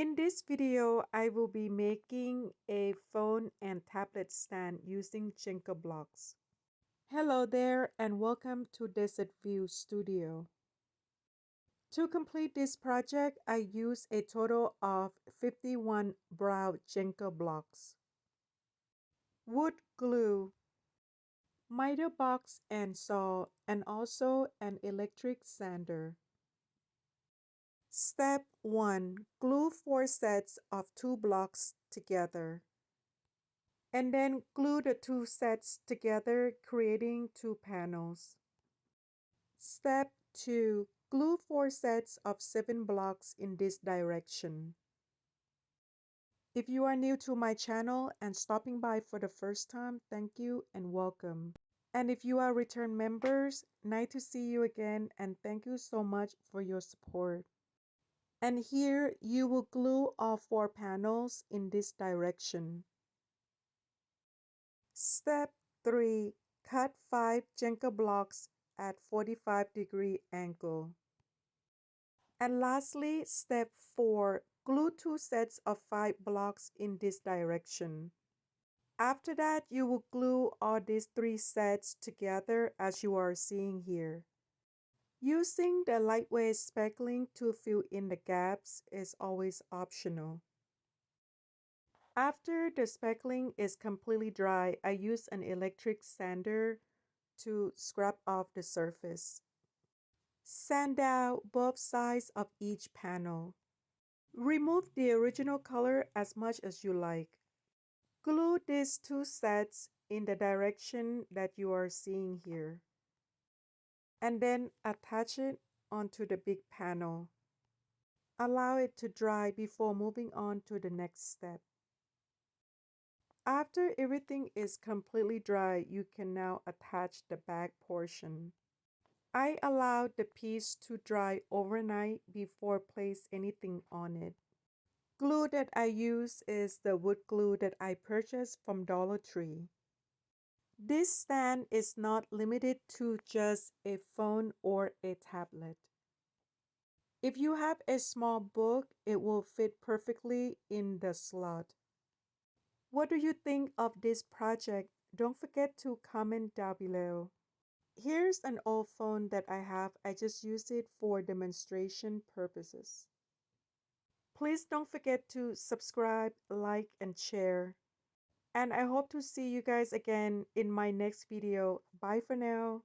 In this video, I will be making a phone and tablet stand using Jenga blocks. Hello there and welcome to Desert View Studio. To complete this project, I used a total of 51 brown Jenga blocks, wood glue, miter box and saw, and also an electric sander. Step 1. Glue 4 sets of 2 blocks together. And then glue the 2 sets together, creating 2 panels. Step 2. Glue 4 sets of 7 blocks in this direction. If you are new to my channel and stopping by for the first time, thank you and welcome. And if you are return members, nice to see you again and thank you so much for your support. And here you will glue all 4 panels in this direction. Step 3. Cut 5 Jenga blocks at 45-degree angle. And lastly, step 4. Glue 2 sets of 5 blocks in this direction. After that, you will glue all these 3 sets together as you are seeing here. Using the lightweight speckling to fill in the gaps is always optional. After the speckling is completely dry, I use an electric sander to scrub off the surface. Sand out both sides of each panel. Remove the original color as much as you like. Glue these 2 sets in the direction that you are seeing here. And then attach it onto the big panel. Allow it to dry before moving on to the next step. After everything is completely dry, you can now attach the back portion. I allowed the piece to dry overnight before place anything on it. Glue that I use is the wood glue that I purchased from Dollar Tree. This stand is not limited to just a phone or a tablet. If you have a small book, it will fit perfectly in the slot. What do you think of this project? Don't forget to comment down below. Here's an old phone that I have. I just use it for demonstration purposes. Please don't forget to subscribe, like, and share. And I hope to see you guys again in my next video. Bye for now.